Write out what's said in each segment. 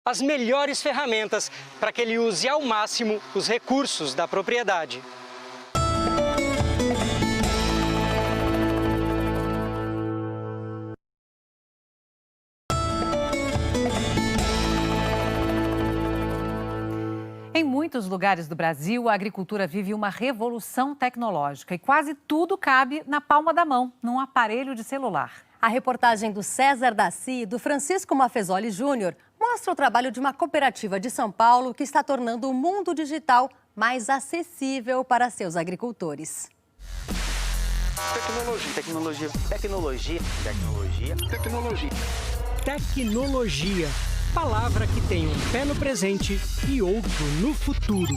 as melhores ferramentas para que ele use ao máximo os recursos da propriedade. Em muitos lugares do Brasil, a agricultura vive uma revolução tecnológica e quase tudo cabe na palma da mão, num aparelho de celular. A reportagem do César Daci e do Francisco Mafezoli Júnior mostra o trabalho de uma cooperativa de São Paulo que está tornando o mundo digital mais acessível para seus agricultores. Tecnologia, palavra que tem um pé no presente e outro no futuro.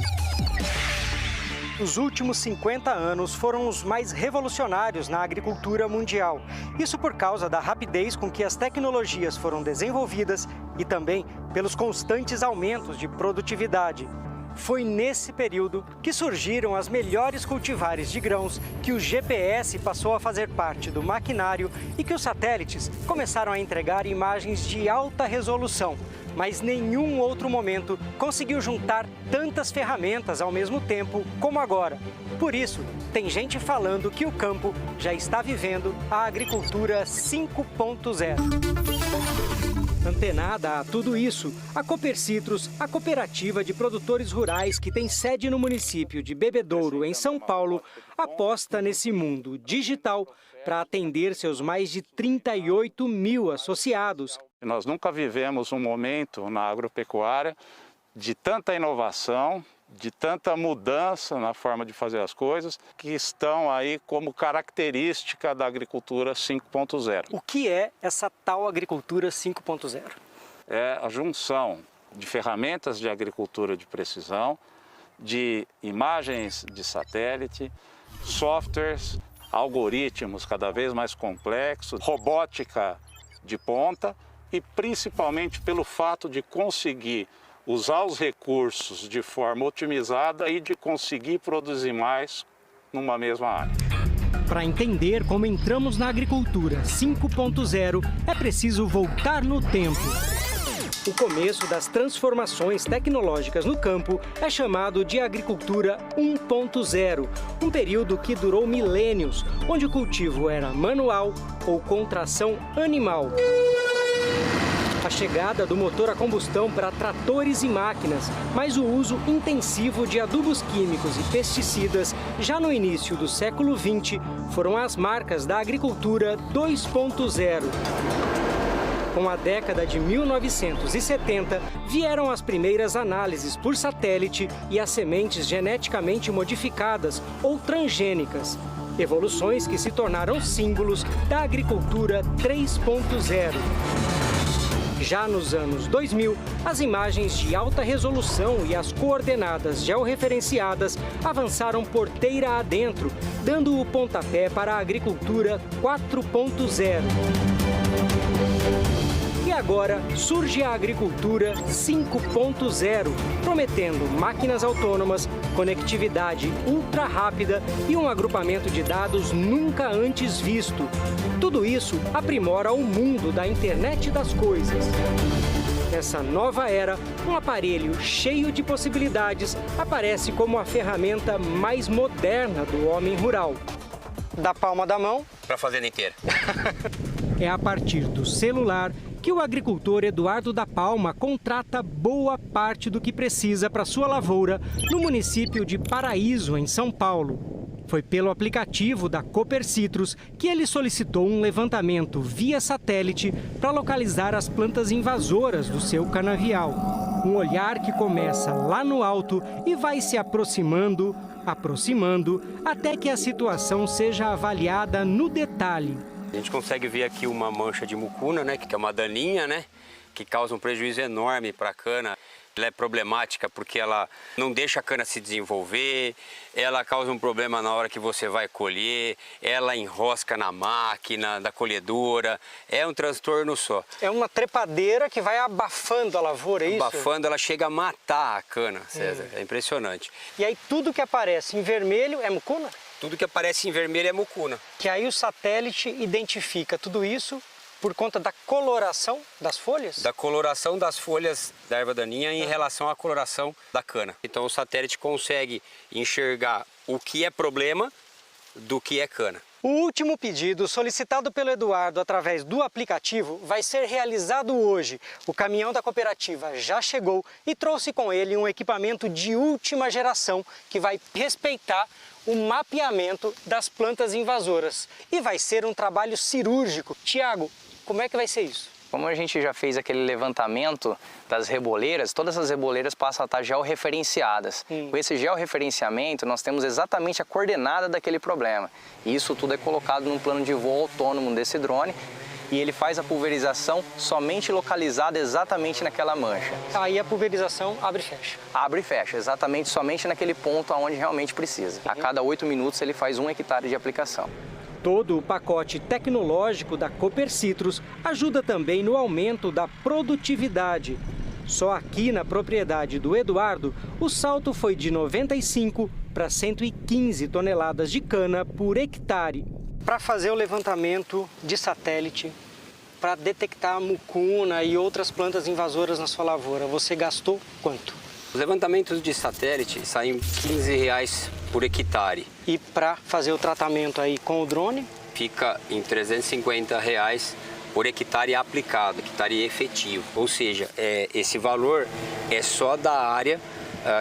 Os últimos 50 anos foram os mais revolucionários na agricultura mundial. Isso por causa da rapidez com que as tecnologias foram desenvolvidas e também pelos constantes aumentos de produtividade. Foi nesse período que surgiram as melhores cultivares de grãos, que o GPS passou a fazer parte do maquinário e que os satélites começaram a entregar imagens de alta resolução. Mas nenhum outro momento conseguiu juntar tantas ferramentas ao mesmo tempo como agora. Por isso, tem gente falando que o campo já está vivendo a agricultura 5.0. Antenada a tudo isso, a Copercitros, a cooperativa de produtores rurais que tem sede no município de Bebedouro, em São Paulo, aposta nesse mundo digital para atender seus mais de 38 mil associados. Nós nunca vivemos um momento na agropecuária de tanta inovação, de tanta mudança na forma de fazer as coisas, que estão aí como característica da agricultura 5.0. O que é essa tal agricultura 5.0? É a junção de ferramentas de agricultura de precisão, de imagens de satélite, softwares, algoritmos cada vez mais complexos, robótica de ponta e principalmente pelo fato de conseguir usar os recursos de forma otimizada e de conseguir produzir mais numa mesma área. Para entender como entramos na agricultura 5.0, é preciso voltar no tempo. O começo das transformações tecnológicas no campo é chamado de agricultura 1.0, um período que durou milênios, onde o cultivo era manual ou com tração animal. A chegada do motor a combustão para tratores e máquinas, mas o uso intensivo de adubos químicos e pesticidas já no início do século XX foram as marcas da agricultura 2.0. Com a década de 1970, vieram as primeiras análises por satélite e as sementes geneticamente modificadas ou transgênicas. Evoluções que se tornaram símbolos da agricultura 3.0. Já nos anos 2000, as imagens de alta resolução e as coordenadas georreferenciadas avançaram porteira adentro, dando o pontapé para a agricultura 4.0. E agora surge a agricultura 5.0, prometendo máquinas autônomas, conectividade ultra rápida e um agrupamento de dados nunca antes visto. Tudo isso aprimora o mundo da internet das coisas. Nessa nova era, um aparelho cheio de possibilidades aparece como a ferramenta mais moderna do homem rural. Da palma da mão para a fazenda inteira. É a partir do celular que o agricultor Eduardo da Palma contrata boa parte do que precisa para sua lavoura no município de Paraíso, em São Paulo. Foi pelo aplicativo da Copercitros que ele solicitou um levantamento via satélite para localizar as plantas invasoras do seu canavial. Um olhar que começa lá no alto e vai se aproximando, até que a situação seja avaliada no detalhe. A gente consegue ver aqui uma mancha de mucuna, né, que é uma daninha, né, que causa um prejuízo enorme para a cana. Ela é problemática porque ela não deixa a cana se desenvolver, ela causa um problema na hora que você vai colher, ela enrosca na máquina da colhedora, é um transtorno só. É uma trepadeira que vai abafando a lavoura, é isso? Abafando, ela chega a matar a cana, César, é impressionante. E aí tudo que aparece em vermelho é mucuna? Tudo que aparece em vermelho é mucuna. Que aí o satélite identifica tudo isso por conta da coloração das folhas? Da coloração das folhas da erva daninha em relação à coloração da cana. Então o satélite consegue enxergar o que é problema do que é cana. O último pedido, solicitado pelo Eduardo através do aplicativo, vai ser realizado hoje. O caminhão da cooperativa já chegou e trouxe com ele um equipamento de última geração que vai respeitar o mapeamento das plantas invasoras. E vai ser um trabalho cirúrgico. Tiago, como é que vai ser isso? Como a gente já fez aquele levantamento das reboleiras, todas as reboleiras passam a estar georreferenciadas. Com esse georreferenciamento, nós temos exatamente a coordenada daquele problema. E isso tudo é colocado num plano de voo autônomo desse drone e ele faz a pulverização somente localizada exatamente naquela mancha. Aí a pulverização abre e fecha. Abre e fecha, exatamente somente naquele ponto onde realmente precisa. A cada 8 minutos ele faz 1 hectare de aplicação. Todo o pacote tecnológico da Copercitrus ajuda também no aumento da produtividade. Só aqui na propriedade do Eduardo, o salto foi de 95 para 115 toneladas de cana por hectare. Para fazer o levantamento de satélite, para detectar a mucuna e outras plantas invasoras na sua lavoura, você gastou quanto? Os levantamentos de satélite saem R$15 por hectare. E para fazer o tratamento aí com o drone? Fica em R$350 por hectare aplicado, hectare efetivo. Ou seja, esse valor é só da área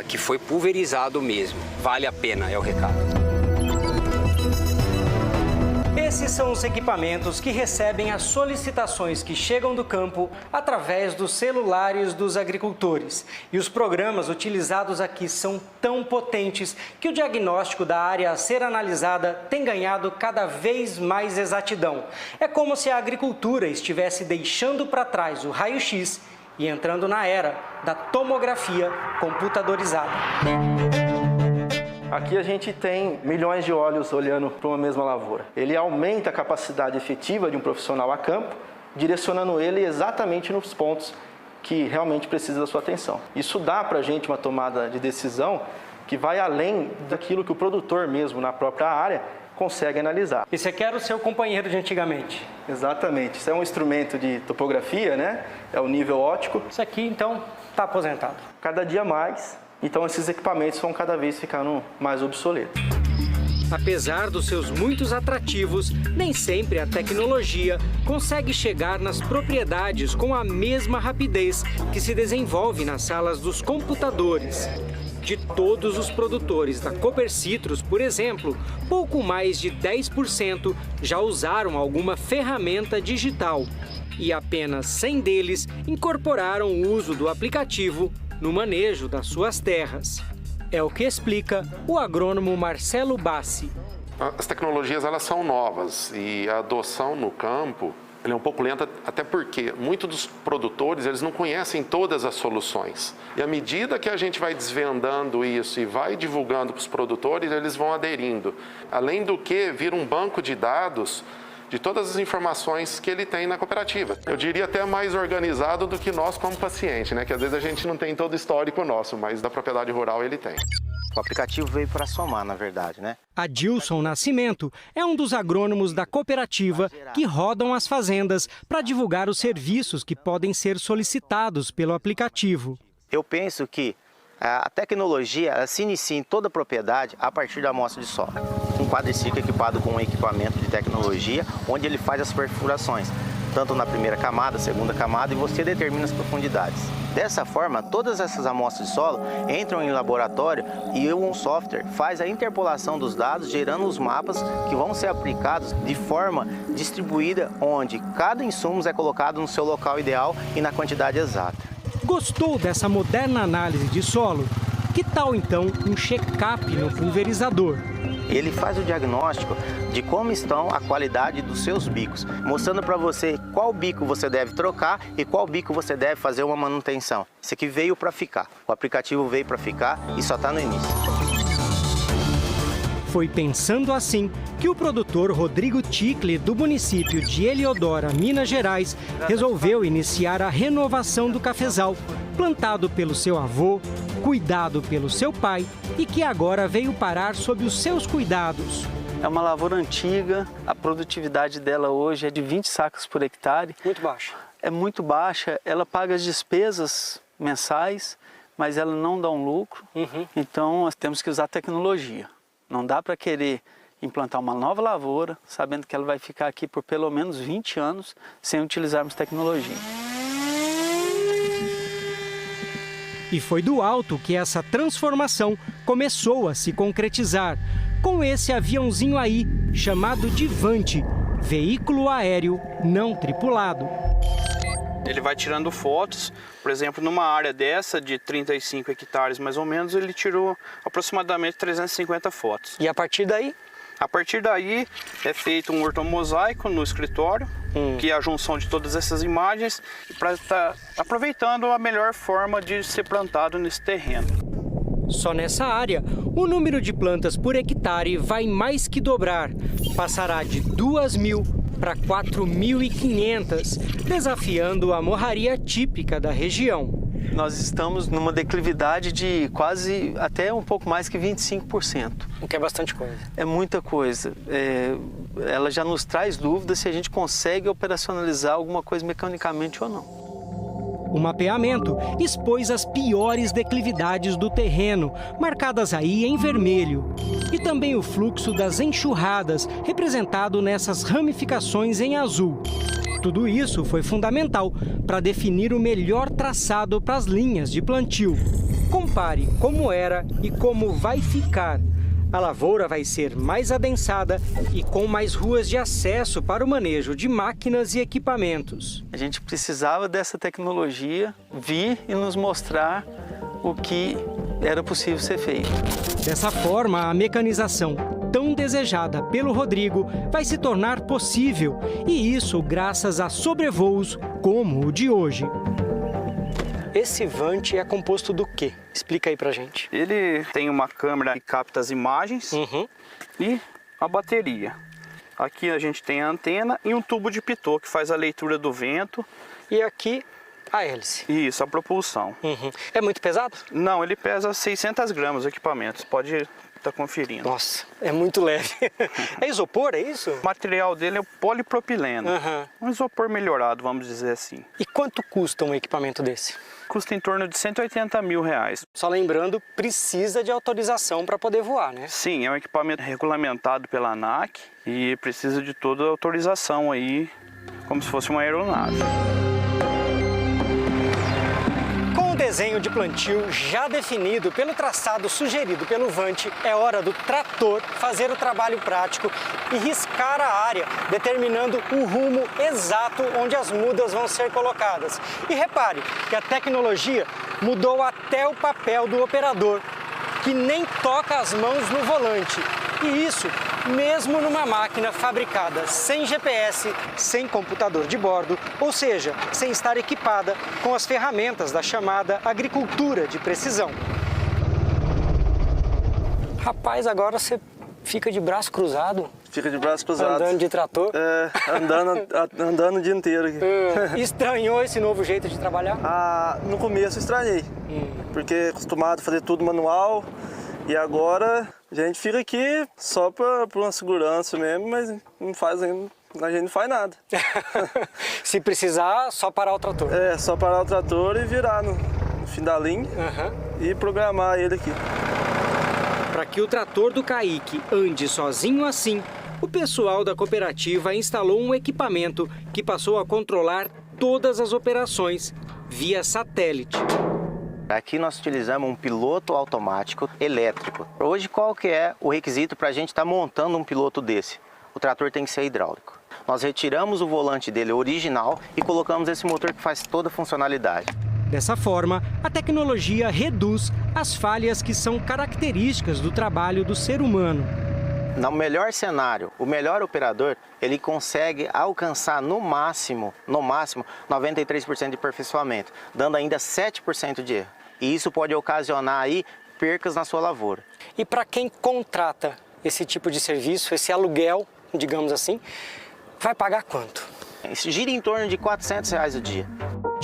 que foi pulverizado mesmo. Vale a pena, é o recado. Esses são os equipamentos que recebem as solicitações que chegam do campo através dos celulares dos agricultores. E os programas utilizados aqui são tão potentes que o diagnóstico da área a ser analisada tem ganhado cada vez mais exatidão. É como se a agricultura estivesse deixando para trás o raio-x e entrando na era da tomografia computadorizada. Aqui a gente tem milhões de olhos olhando para uma mesma lavoura. Ele aumenta a capacidade efetiva de um profissional a campo, direcionando ele exatamente nos pontos que realmente precisa da sua atenção. Isso dá para a gente uma tomada de decisão que vai além daquilo que o produtor mesmo, na própria área, consegue analisar. Esse aqui era o seu companheiro de antigamente? Exatamente. Isso é um instrumento de topografia, né? É o nível óptico. Isso aqui, então, está aposentado. Cada dia mais. Então, esses equipamentos vão cada vez ficando mais obsoletos. Apesar dos seus muitos atrativos, nem sempre a tecnologia consegue chegar nas propriedades com a mesma rapidez que se desenvolve nas salas dos computadores. De todos os produtores da Copercitrus, por exemplo, pouco mais de 10% já usaram alguma ferramenta digital. E apenas 100 deles incorporaram o uso do aplicativo no manejo das suas terras. É o que explica o agrônomo Marcelo Bassi. As tecnologias elas são novas e a adoção no campo é um pouco lenta, até porque muitos dos produtores eles não conhecem todas as soluções. E à medida que a gente vai desvendando isso e vai divulgando para os produtores, eles vão aderindo. Além do que, vira um banco de dados de todas as informações que ele tem na cooperativa. Eu diria até mais organizado do que nós como paciente, né? Que às vezes a gente não tem todo o histórico nosso, mas da propriedade rural ele tem. O aplicativo veio para somar, na verdade, né? Adilson Nascimento é um dos agrônomos da cooperativa que rodam as fazendas para divulgar os serviços que podem ser solicitados pelo aplicativo. Eu penso que a tecnologia se inicia em toda a propriedade a partir da amostra de solo. Um quadriciclo equipado com um equipamento de tecnologia, onde ele faz as perfurações, tanto na primeira camada, segunda camada, e você determina as profundidades. Dessa forma, todas essas amostras de solo entram em laboratório e um software faz a interpolação dos dados, gerando os mapas que vão ser aplicados de forma distribuída, onde cada insumo é colocado no seu local ideal e na quantidade exata. Gostou dessa moderna análise de solo? Que tal então um check-up no pulverizador? Ele faz o diagnóstico de como estão a qualidade dos seus bicos, mostrando para você qual bico você deve trocar e qual bico você deve fazer uma manutenção. Isso aqui veio para ficar, o aplicativo veio para ficar e só está no início. Foi pensando assim que o produtor Rodrigo Ticle, do município de Heliodora, Minas Gerais, resolveu iniciar a renovação do cafezal, plantado pelo seu avô, cuidado pelo seu pai e que agora veio parar sob os seus cuidados. É uma lavoura antiga, a produtividade dela hoje é de 20 sacas por hectare. Muito baixa. É muito baixa, ela paga as despesas mensais, mas ela não dá um lucro. Então nós temos que usar tecnologia. Não dá para querer implantar uma nova lavoura, sabendo que ela vai ficar aqui por pelo menos 20 anos sem utilizarmos tecnologia. E foi do alto que essa transformação começou a se concretizar, com esse aviãozinho aí, chamado de Vante, veículo aéreo não tripulado. Ele vai tirando fotos, por exemplo, numa área dessa de 35 hectares mais ou menos, ele tirou aproximadamente 350 fotos. E a partir daí? A partir daí é feito um ortomosaico no escritório, que é a junção de todas essas imagens, para estar aproveitando a melhor forma de ser plantado nesse terreno. Só nessa área, o número de plantas por hectare vai mais que dobrar. Passará de 2.000 para 4.500, desafiando a morraria típica da região. Nós estamos numa declividade de quase até um pouco mais que 25%. O que é bastante coisa. É muita coisa. Ela já nos traz dúvidas se a gente consegue operacionalizar alguma coisa mecanicamente ou não. O mapeamento expôs as piores declividades do terreno, marcadas aí em vermelho. E também o fluxo das enxurradas, representado nessas ramificações em azul. Tudo isso foi fundamental para definir o melhor traçado para as linhas de plantio. Compare como era e como vai ficar. A lavoura vai ser mais adensada e com mais ruas de acesso para o manejo de máquinas e equipamentos. A gente precisava dessa tecnologia vir e nos mostrar o que era possível ser feito. Dessa forma, a mecanização tão desejada pelo Rodrigo vai se tornar possível, e isso graças a sobrevoos como o de hoje. Esse Vante é composto do quê? Explica aí pra gente. Ele tem uma câmera que capta as imagens e a bateria. Aqui a gente tem a antena e um tubo de pitot que faz a leitura do vento. E aqui a hélice. Isso, a propulsão. É muito pesado? Não, ele pesa 600 gramas o equipamento. Você pode estar conferindo. Nossa, é muito leve. É isopor, é isso? O material dele é o polipropileno. Um isopor melhorado, vamos dizer assim. E quanto custa um equipamento desse? Custa em torno de R$180 mil. Só lembrando, precisa de autorização para poder voar, né? Sim, é um equipamento regulamentado pela ANAC e precisa de toda a autorização aí, como se fosse uma aeronave. Com o desenho de plantio já definido pelo traçado sugerido pelo Vante, é hora do trator fazer o trabalho prático e riscar a área, determinando o rumo exato onde as mudas vão ser colocadas. E repare que a tecnologia mudou até o papel do operador, que nem toca as mãos no volante. E isso mesmo numa máquina fabricada sem GPS, sem computador de bordo, ou seja, sem estar equipada com as ferramentas da chamada agricultura de precisão. Rapaz, agora você fica de braço cruzado. Fica de braço cruzado. Andando de trator? Andando o dia inteiro aqui. Estranhou esse novo jeito de trabalhar? No começo estranhei, porque acostumado a fazer tudo manual. E agora a gente fica aqui só por uma segurança mesmo, mas a gente não faz nada. Se precisar, só parar o trator. Só parar o trator e virar no fim da linha e programar ele aqui. Para que o trator do Kaique ande sozinho assim, o pessoal da cooperativa instalou um equipamento que passou a controlar todas as operações via satélite. Aqui nós utilizamos um piloto automático elétrico. Hoje, qual que é o requisito para a gente estar montando um piloto desse? O trator tem que ser hidráulico. Nós retiramos o volante dele original e colocamos esse motor que faz toda a funcionalidade. Dessa forma, a tecnologia reduz as falhas que são características do trabalho do ser humano. No melhor cenário, o melhor operador, ele consegue alcançar no máximo 93% de aperfeiçoamento, dando ainda 7% de erro. E isso pode ocasionar aí percas na sua lavoura. E para quem contrata esse tipo de serviço, esse aluguel, digamos assim, vai pagar quanto? Gira em torno de R$400 o dia.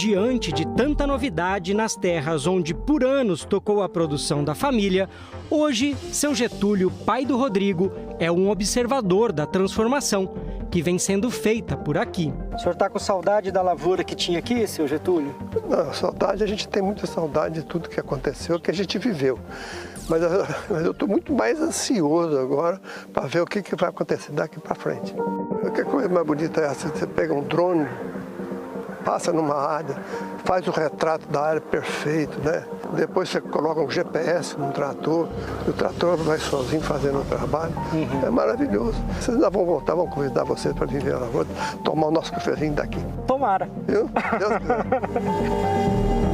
diante de tanta novidade nas terras onde por anos tocou a produção da família, hoje, seu Getúlio, pai do Rodrigo, é um observador da transformação que vem sendo feita por aqui. O senhor está com saudade da lavoura que tinha aqui, seu Getúlio? Não, saudade, a gente tem muita saudade de tudo que aconteceu, que a gente viveu. Mas eu estou muito mais ansioso agora para ver o que vai acontecer daqui para frente. Que coisa mais bonita é essa? Você pega um drone, passa numa área, faz o retrato da área perfeito, né? Depois você coloca um GPS no trator, e o trator vai sozinho fazendo o trabalho. É maravilhoso. Vocês ainda vão voltar, vamos convidar vocês para viver na rua, tomar o nosso cafezinho daqui. Tomara. Viu? Deus quiser.